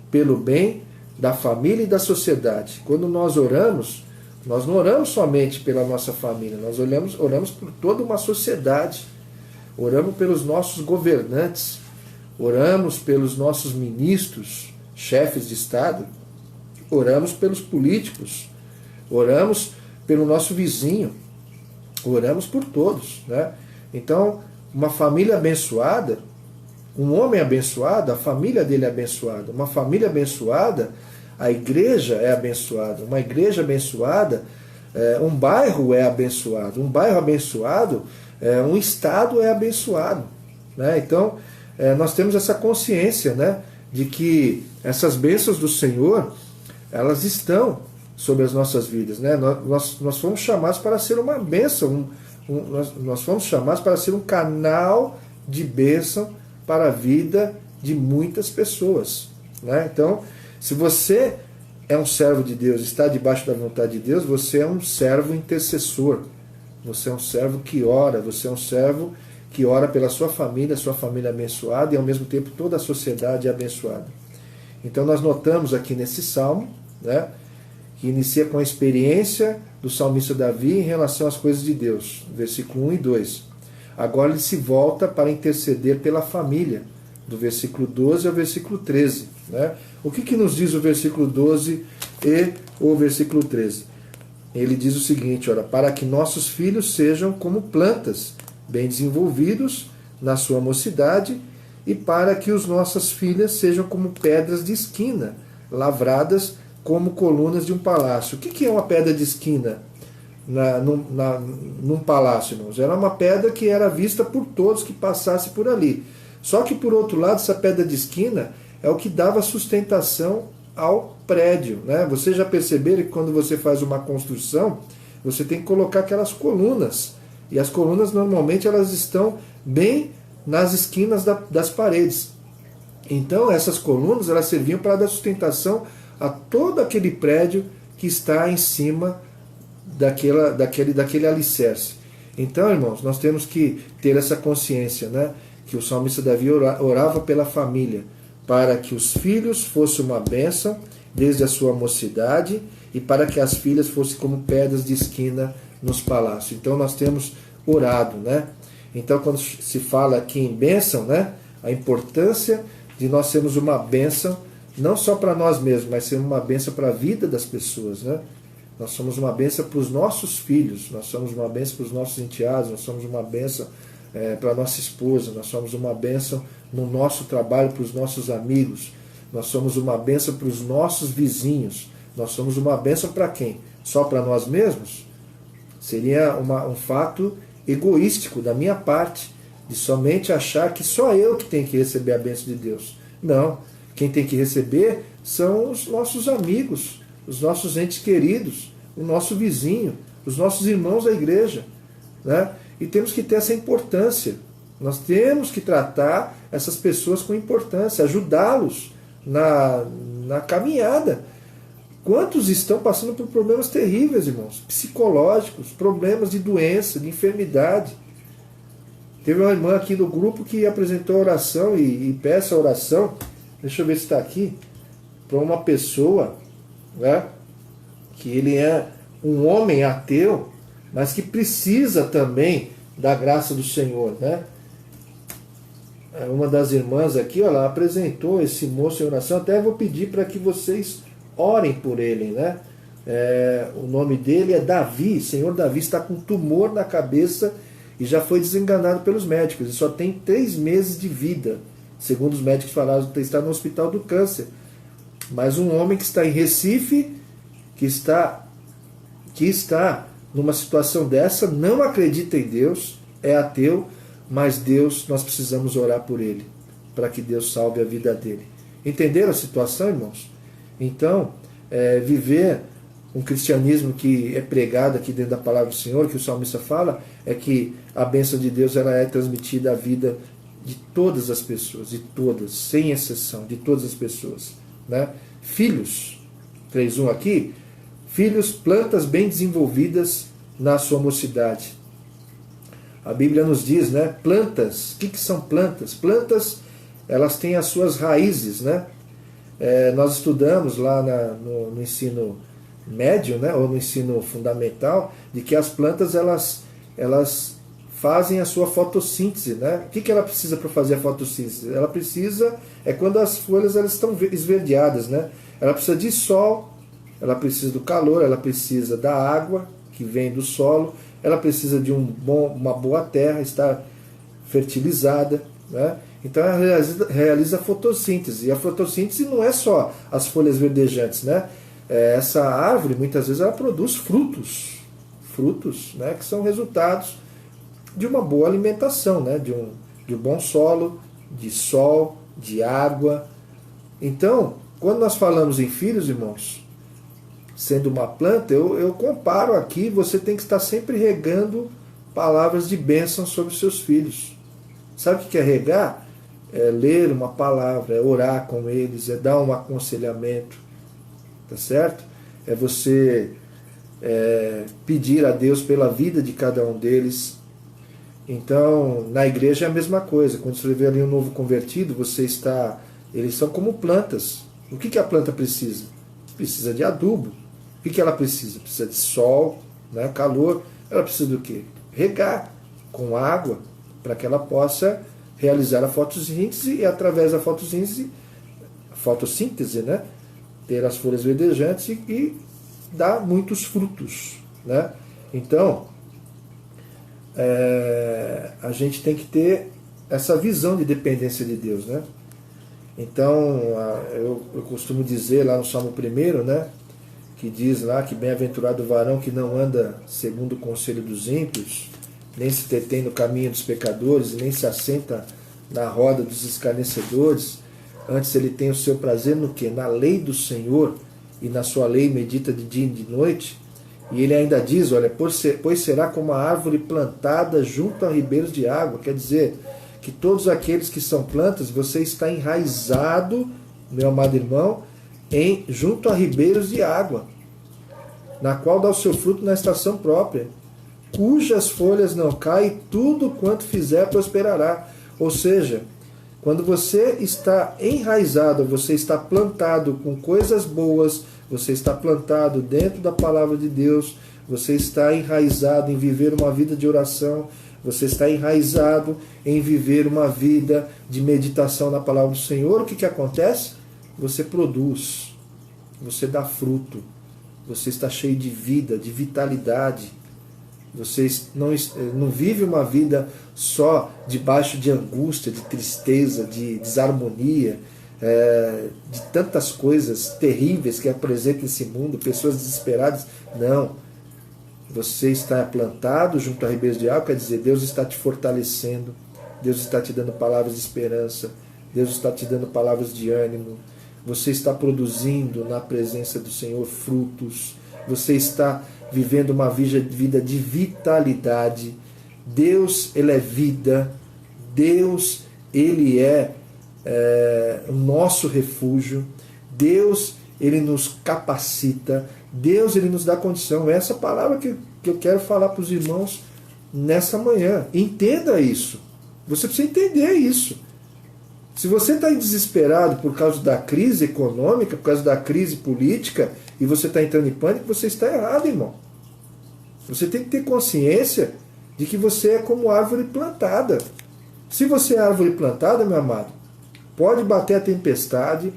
pelo bem da família e da sociedade. Quando nós oramos, nós não oramos somente pela nossa família, nós oramos por toda uma sociedade. Oramos pelos nossos governantes, oramos pelos nossos ministros, chefes de Estado, oramos pelos políticos, oramos pelo nosso vizinho, oramos por todos, né? Então, uma família abençoada, um homem abençoado, a família dele é abençoada. Uma família abençoada, a igreja é abençoada. Uma igreja abençoada, um bairro é abençoado. Um bairro abençoado, um estado é abençoado, né? Então, nós temos essa consciência, né, de que essas bênçãos do Senhor, elas estão sobre as nossas vidas, né? Nós fomos chamados para ser uma bênção, nós fomos chamados para ser um canal de bênção para a vida de muitas pessoas, né? Então, se você é um servo de Deus, está debaixo da vontade de Deus, você é um servo intercessor. Você é um servo que ora, você é um servo que ora pela sua família abençoada e ao mesmo tempo toda a sociedade é abençoada. Então nós notamos aqui nesse salmo, né, que inicia com a experiência do salmista Davi em relação às coisas de Deus, versículo 1 e 2. Agora ele se volta para interceder pela família, do versículo 12 ao versículo 13. Né? O que nos diz o versículo 12 e o versículo 13? Ele diz o seguinte, olha, para que nossos filhos sejam como plantas, bem desenvolvidos na sua mocidade, e para que as nossas filhas sejam como pedras de esquina, lavradas como colunas de um palácio. O que é uma pedra de esquina num palácio, irmãos? Era uma pedra que era vista por todos que passassem por ali. Só que, por outro lado, essa pedra de esquina é o que dava sustentação ao prédio, né? Vocês já perceberam que quando você faz uma construção, você tem que colocar aquelas colunas. E as colunas, normalmente, elas estão bem nas esquinas das paredes. Então essas colunas elas serviam para dar sustentação a todo aquele prédio que está em cima daquele alicerce. Então, irmãos, nós temos que ter essa consciência, né? Que o salmista Davi orava pela família, para que os filhos fossem uma bênção desde a sua mocidade e para que as filhas fossem como pedras de esquina nos palácios. Então nós temos orado, né? Então quando se fala aqui em bênção, né? A importância de nós sermos uma bênção, não só para nós mesmos, mas ser uma bênção para a vida das pessoas, né? Nós somos uma bênção para os nossos filhos, nós somos uma bênção para os nossos enteados, nós somos uma bênção para a nossa esposa, nós somos uma bênção no nosso trabalho para os nossos amigos, nós somos uma bênção para os nossos vizinhos, nós somos uma bênção para quem? Só para nós mesmos? Seria um fato egoístico da minha parte, de somente achar que só eu que tenho que receber a bênção de Deus. Não, quem tem que receber são os nossos amigos, os nossos entes queridos, o nosso vizinho, os nossos irmãos da igreja, né? E temos que ter essa importância. Nós temos que tratar essas pessoas com importância, ajudá-los na caminhada. Quantos estão passando por problemas terríveis, irmãos? Psicológicos, problemas de doença, de enfermidade. Teve uma irmã aqui do grupo que apresentou a oração e peça a oração, deixa eu ver se está aqui, para uma pessoa, né, que ele é um homem ateu, mas que precisa também da graça do Senhor, né? Uma das irmãs aqui, ela apresentou esse moço em oração, até vou pedir para que vocês orem por ele, né? O nome dele é Davi. Senhor Davi está com tumor na cabeça e já foi desenganado pelos médicos. Ele só tem 3 meses de vida, segundo os médicos falaram, está no hospital do câncer. Mas um homem que está em Recife, que está numa situação dessa, não acredita em Deus, é ateu, mas Deus, nós precisamos orar por ele, para que Deus salve a vida dele. Entenderam a situação, irmãos? Então, viver um cristianismo que é pregado aqui dentro da palavra do Senhor, que o salmista fala, é que a bênção de Deus ela é transmitida à vida de todas as pessoas, de todas, sem exceção, de todas as pessoas, né? Filhos, 3:1 aqui, filhos, plantas bem desenvolvidas na sua mocidade. A Bíblia nos diz, né? Plantas, o que são plantas? Plantas, elas têm as suas raízes, né? Nós estudamos lá no ensino médio, né? Ou no ensino fundamental, de que as plantas, elas fazem a sua fotossíntese, né? O que ela precisa para fazer a fotossíntese? Ela precisa, quando as folhas elas estão esverdeadas, né? Ela precisa de sol, ela precisa do calor, ela precisa da água que vem do solo, ela precisa de uma boa terra, estar fertilizada, né? Então ela realiza a fotossíntese. E a fotossíntese não é só as folhas verdejantes, né? Essa árvore, muitas vezes, ela produz frutos, né? Que são resultados de uma boa alimentação, né? De um bom solo, de sol, de água. Então, quando nós falamos em filhos, irmãos, sendo uma planta, eu comparo aqui, você tem que estar sempre regando palavras de bênção sobre os seus filhos. Sabe o que é regar? É ler uma palavra, é orar com eles, é dar um aconselhamento, tá certo? É você pedir a Deus pela vida de cada um deles. Então, na igreja é a mesma coisa. Quando você vê ali um novo convertido, eles são como plantas. O que a planta precisa? Precisa de adubo. O que ela precisa? Precisa de sol, né, calor. Ela precisa do quê? Regar com água, para que ela possa realizar a fotossíntese e, através da fotossíntese, né, ter as folhas verdejantes e dar muitos frutos, né? Então, a gente tem que ter essa visão de dependência de Deus, né? Então, eu costumo dizer lá no Salmo 1, né, que diz lá que bem-aventurado o varão que não anda segundo o conselho dos ímpios, nem se detém no caminho dos pecadores, nem se assenta na roda dos escarnecedores. Antes ele tem o seu prazer no quê? Na lei do Senhor, e na sua lei medita de dia e de noite. E ele ainda diz, olha, pois será como a árvore plantada junto a ribeiros de água. Quer dizer que todos aqueles que são plantas, você está enraizado, meu amado irmão, junto a ribeiros de água, na qual dá o seu fruto na estação própria, cujas folhas não caem, tudo quanto fizer prosperará. Ou seja, quando você está enraizado, você está plantado com coisas boas, você está plantado dentro da palavra de Deus, você está enraizado em viver uma vida de oração, você está enraizado em viver uma vida de meditação na palavra do Senhor, o que acontece? Você produz, você dá fruto, você está cheio de vida, de vitalidade. Você não vive uma vida só debaixo de angústia, de tristeza, de desarmonia, de tantas coisas terríveis que apresenta esse mundo, pessoas desesperadas. Não. Você está plantado junto a ribeiros de água, quer dizer, Deus está te fortalecendo, Deus está te dando palavras de esperança, Deus está te dando palavras de ânimo, você está produzindo na presença do Senhor frutos, você está vivendo uma vida de vitalidade. Deus, Ele é vida, Deus, Ele é o nosso refúgio, Deus, Ele nos capacita, Deus, Ele nos dá condição. É essa palavra que eu quero falar para os irmãos nessa manhã. Entenda isso. Você precisa entender isso. Se você está desesperado por causa da crise econômica, por causa da crise política, e você está entrando em pânico, você está errado, irmão. Você tem que ter consciência de que você é como árvore plantada. Se você é árvore plantada, meu amado, pode bater a tempestade,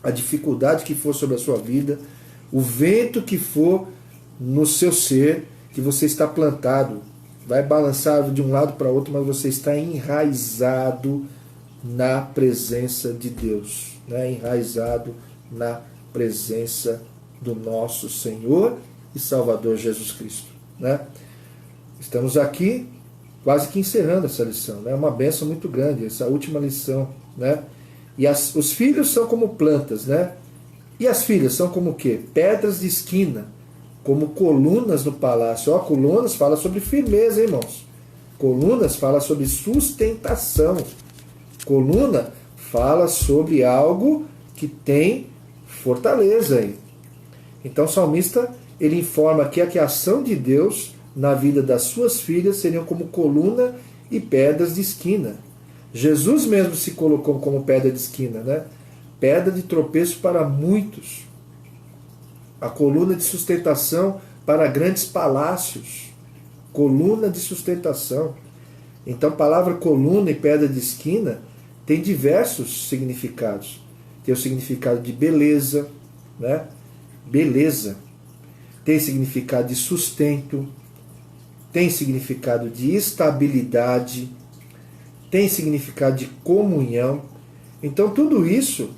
a dificuldade que for sobre a sua vida, o vento que for no seu ser, que você está plantado, vai balançar de um lado para outro, mas você está enraizado na presença de Deus, né? Enraizado na presença do nosso Senhor e Salvador Jesus Cristo, né? Estamos aqui quase que encerrando essa lição, né? É uma bênção muito grande, essa última lição, né? E os filhos são como plantas, né? E as filhas são como o quê? Pedras de esquina, como colunas no palácio. Ó, colunas fala sobre firmeza, hein, irmãos? Colunas fala sobre sustentação. Coluna fala sobre algo que tem fortaleza aí. Então o salmista, ele informa aqui que a ação de Deus na vida das suas filhas seriam como coluna e pedras de esquina. Jesus mesmo se colocou como pedra de esquina, né? Pedra de tropeço para muitos. A coluna de sustentação para grandes palácios. Coluna de sustentação. Então a palavra coluna e pedra de esquina tem diversos significados. Tem o significado de beleza, né? Beleza. Tem significado de sustento. Tem significado de estabilidade. Tem significado de comunhão. Então tudo isso,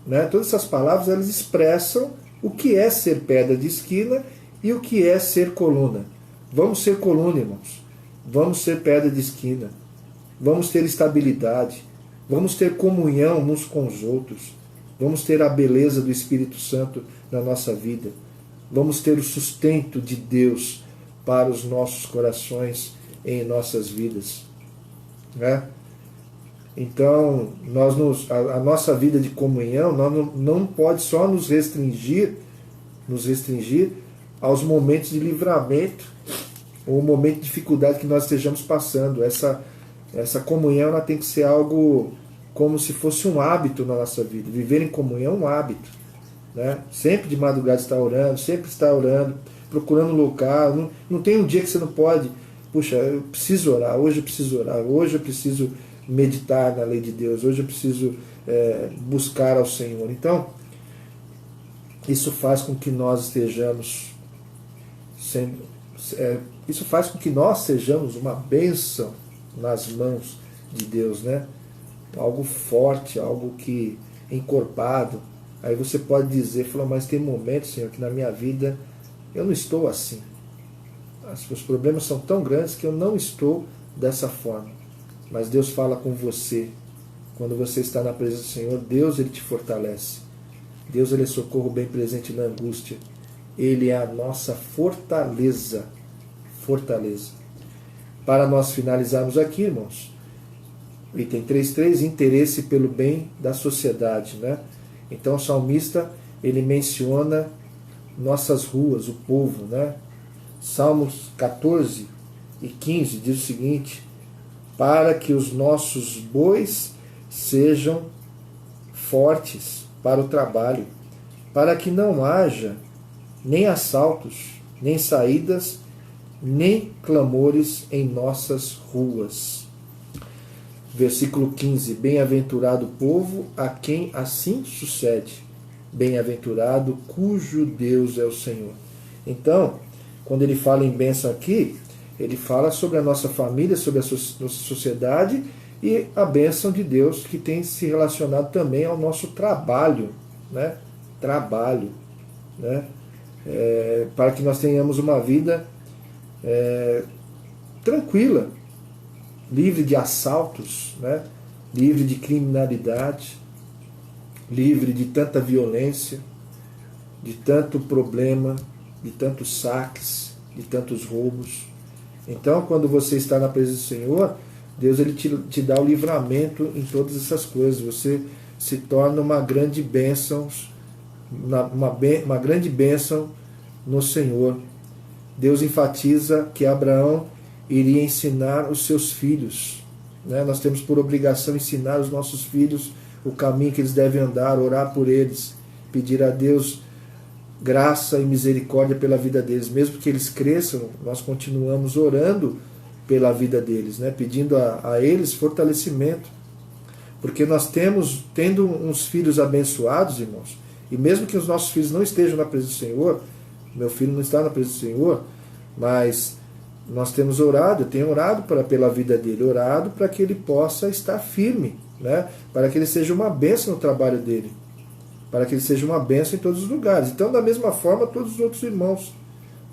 né, todas essas palavras, elas expressam o que é ser pedra de esquina e o que é ser coluna. Vamos ser coluna, irmãos. Vamos ser pedra de esquina. Vamos ter estabilidade. Vamos ter comunhão uns com os outros. Vamos ter a beleza do Espírito Santo na nossa vida. Vamos ter o sustento de Deus para os nossos corações em nossas vidas, né? Então, a nossa vida de comunhão não pode só nos restringir aos momentos de livramento ou momento de dificuldade que nós estejamos passando. Essa comunhão, ela tem que ser algo como se fosse um hábito na nossa vida. Viver em comunhão é um hábito, né? Sempre de madrugada está orando, procurando um local. Não tem um dia que você não pode. Puxa, eu preciso orar, hoje eu preciso meditar na lei de Deus, hoje eu preciso buscar ao Senhor. Então, isso faz com que nós estejamos isso faz com que nós sejamos uma bênção nas mãos de Deus, né? Algo forte, algo que encorpado. Aí você pode dizer, mas tem momentos, Senhor, que na minha vida eu não estou assim. Os problemas são tão grandes que eu não estou dessa forma. Mas Deus fala com você. Quando você está na presença do Senhor, Deus, Ele te fortalece. Deus, Ele é socorro bem presente na angústia. Ele é a nossa fortaleza. Fortaleza. Para nós finalizarmos aqui, irmãos, item 3.3, interesse pelo bem da sociedade, né? Então o salmista, ele menciona nossas ruas, o povo, né? Salmos 14 e 15 diz o seguinte: para que os nossos bois sejam fortes para o trabalho, para que não haja nem assaltos, nem saídas, nem clamores em nossas ruas. Versículo 15: bem-aventurado o povo a quem assim sucede, bem-aventurado cujo Deus é o Senhor. Então, quando ele fala em bênção aqui, ele fala sobre a nossa família, sobre a nossa sociedade e a bênção de Deus que tem se relacionado também ao nosso trabalho, né? Trabalho, né? Para que nós tenhamos uma vida tranquila, livre de assaltos, né? Livre de criminalidade, livre de tanta violência, de tanto problema, de tantos saques, de tantos roubos. Então, quando você está na presença do Senhor, Deus ele te dá o livramento em todas essas coisas. Você se torna uma grande bênção, uma grande bênção no Senhor. Deus enfatiza que Abraão iria ensinar os seus filhos, né? Nós temos por obrigação ensinar os nossos filhos o caminho que eles devem andar, orar por eles, pedir a Deus graça e misericórdia pela vida deles. Mesmo que eles cresçam, nós continuamos orando pela vida deles, né? Pedindo a eles fortalecimento. Porque nós tendo uns filhos abençoados, irmãos, e mesmo que os nossos filhos não estejam na presença do Senhor, meu filho não está na presença do Senhor, mas nós temos orado, eu tenho orado pela vida dele, orado para que ele possa estar firme, né? Para que ele seja uma bênção no trabalho dele, para que ele seja uma bênção em todos os lugares. Então, da mesma forma, todos os outros irmãos,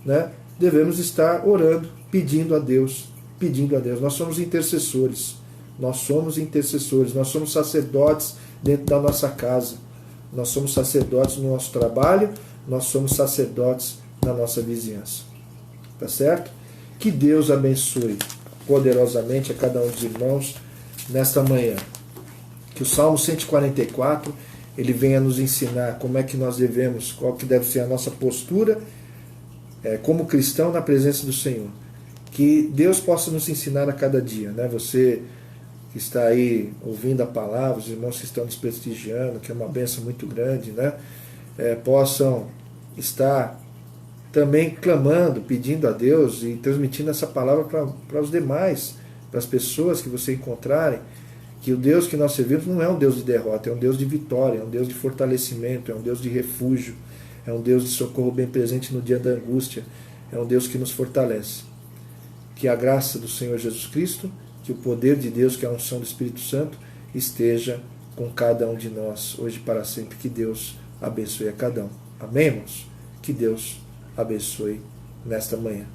né, devemos estar orando, pedindo a Deus, pedindo a Deus. Nós somos intercessores, nós somos sacerdotes dentro da nossa casa, nós somos sacerdotes no nosso trabalho, nós somos sacerdotes na nossa vizinhança. Tá certo? Que Deus abençoe poderosamente a cada um dos irmãos nesta manhã. Que o Salmo 144 ele venha nos ensinar como é que nós devemos, qual que deve ser a nossa postura como cristão na presença do Senhor. Que Deus possa nos ensinar a cada dia, né? Você que está aí ouvindo a palavra, os irmãos que estão nos prestigiando, que é uma bênção muito grande, né? Possam estar também clamando, pedindo a Deus e transmitindo essa palavra para os demais, para as pessoas que você encontrarem, que o Deus que nós servimos não é um Deus de derrota, é um Deus de vitória, é um Deus de fortalecimento, é um Deus de refúgio, é um Deus de socorro bem presente no dia da angústia, é um Deus que nos fortalece. Que a graça do Senhor Jesus Cristo, que o poder de Deus, que é a unção do Espírito Santo, esteja com cada um de nós, hoje e para sempre. Que Deus abençoe a cada um. Amém, irmãos? Que Deus abençoe nesta manhã.